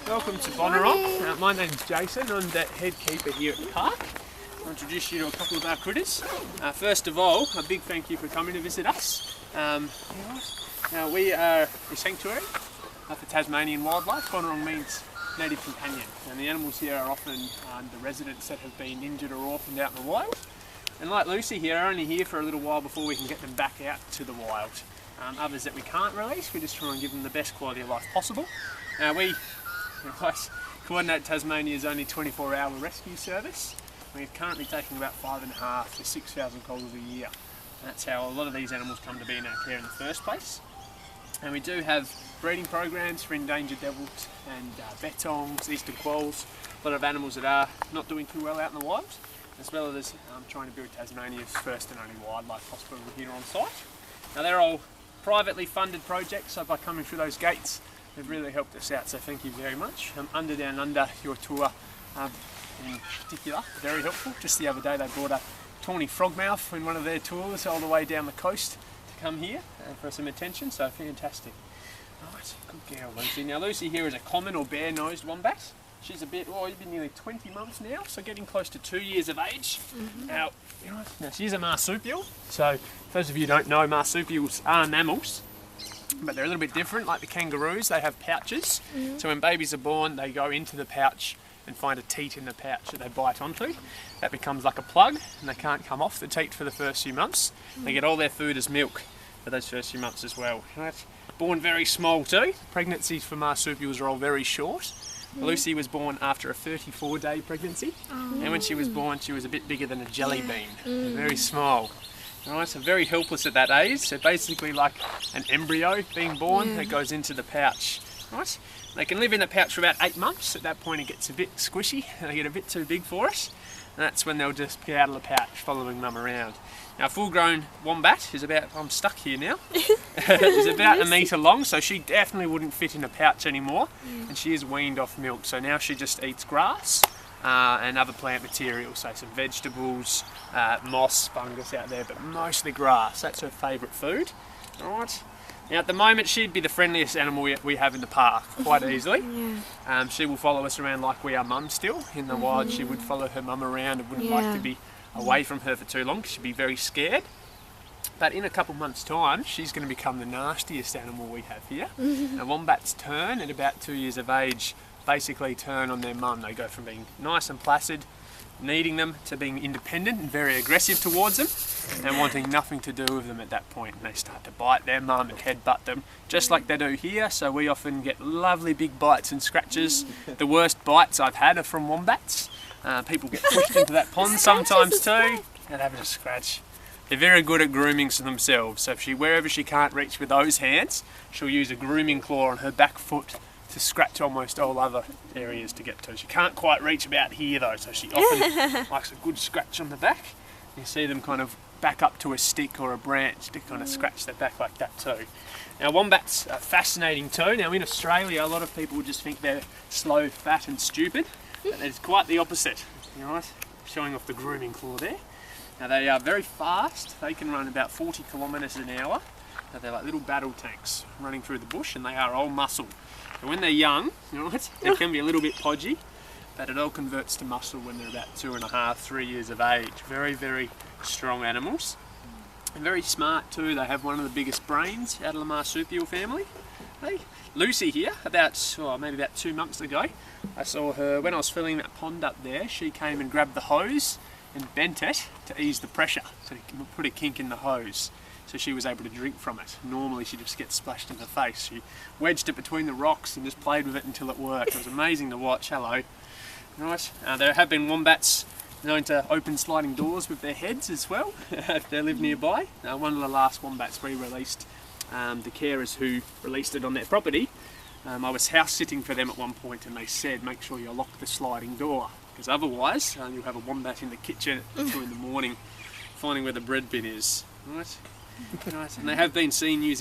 Welcome to Bonorong. My name's Jason. I'm the head keeper here at the park. I'll introduce you to a couple of our critters. First of all, a big thank you for coming to visit us. Now we are a sanctuary for Tasmanian wildlife. Bonorong means native companion, and the animals here are often the residents that have been injured or orphaned out in the wild. And like Lucy here, are only here for a little while before we can get them back out to the wild. Others that we can't release, we just try and give them the best quality of life possible. We Coordinate Tasmania's only 24-hour rescue service. We're currently taking about 5,500 to 6,000 calls a year. And that's how a lot of these animals come to be in our care in the first place. And we do have breeding programs for endangered devils and bettongs, eastern quolls, a lot of animals that are not doing too well out in the wild, as well as trying to build Tasmania's first and only wildlife hospital here on site. Now they're all privately funded projects, so by coming through those gates, they've really helped us out, so thank you very much. Under Down Under, your tour in particular, very helpful. Just the other day they brought a tawny frogmouth in one of their tours all the way down the coast to come here for some attention, so fantastic. Right, good girl Lucy. Now Lucy here is a common or bare-nosed wombat. She's a bit, you've been nearly 20 months now, so getting close to 2 years of age. Now she's a marsupial, so for those of you who don't know, marsupials are mammals, but they're a little bit different. Like the kangaroos, they have pouches, so when babies are born, they go into the pouch and find a teat in the pouch that they bite onto. That becomes like a plug, and they can't come off the teat for the first few months. They get all their food as milk for those first few months as well. Born very small too. Pregnancies for marsupials are all very short. Lucy was born after a 34-day pregnancy, and when she was born she was a bit bigger than a jelly bean, very small. Right, so very helpless at that age, so basically like an embryo being born that goes into the pouch. Right? They can live in the pouch for about 8 months. At that point it gets a bit squishy and they get a bit too big for us, and that's when they'll just get out of the pouch following mum around. Now, a full-grown wombat is about, I'm stuck here now, is about a metre long, so she definitely wouldn't fit in a pouch anymore, and she is weaned off milk, so now she just eats grass and other plant material, so some vegetables, moss, fungus out there, but mostly grass. That's her favourite food. All right. Now at the moment she'd be the friendliest animal we have in the park, quite easily. She will follow us around like we are mum still. In the wild she would follow her mum around and wouldn't like to be away from her for too long because she'd be very scared. But in a couple months time she's going to become the nastiest animal we have here. And wombats turn at about 2 years of age, basically turn on their mum. They go from being nice and placid, needing them, to being independent and very aggressive towards them and wanting nothing to do with them at that point. And they start to bite their mum and headbutt them just like they do here, so we often get lovely big bites and scratches. The worst bites I've had are from wombats. People get pushed into that pond sometimes too and have a scratch. They're very good at grooming themselves, so if wherever she can't reach with those hands, she'll use a grooming claw on her back foot to scratch almost all other areas to get to. She can't quite reach about here though, so she often likes a good scratch on the back. You see them kind of back up to a stick or a branch to kind of scratch their back like that too. Now wombats are fascinating too. Now in Australia a lot of people just think they're slow, fat and stupid, but it's quite the opposite. Right? Showing off the grooming claw there. Now they are very fast. They can run about 40 kilometres an hour. Now, they're like little battle tanks running through the bush, and they are all muscle. And when they're young, right, they can be a little bit podgy, but it all converts to muscle when they're about 2.5, 3 years of age. Very, very strong animals. And very smart too. They have one of the biggest brains out of the marsupial family. Hey, Lucy here, maybe about 2 months ago, I saw her when I was filling that pond up there. She came and grabbed the hose and bent it to ease the pressure, so to put a kink in the hose, so she was able to drink from it. Normally she just gets splashed in the face. She wedged it between the rocks and just played with it until it worked. It was amazing to watch. Hello. Right. There have been wombats known to open sliding doors with their heads as well if they live nearby. One of the last wombats we released, the carers who released it on their property, I was house sitting for them at one point, and they said make sure you lock the sliding door, because otherwise you'll have a wombat in the kitchen at 2 in the morning finding where the bread bin is. Right? Right. And they have been seen using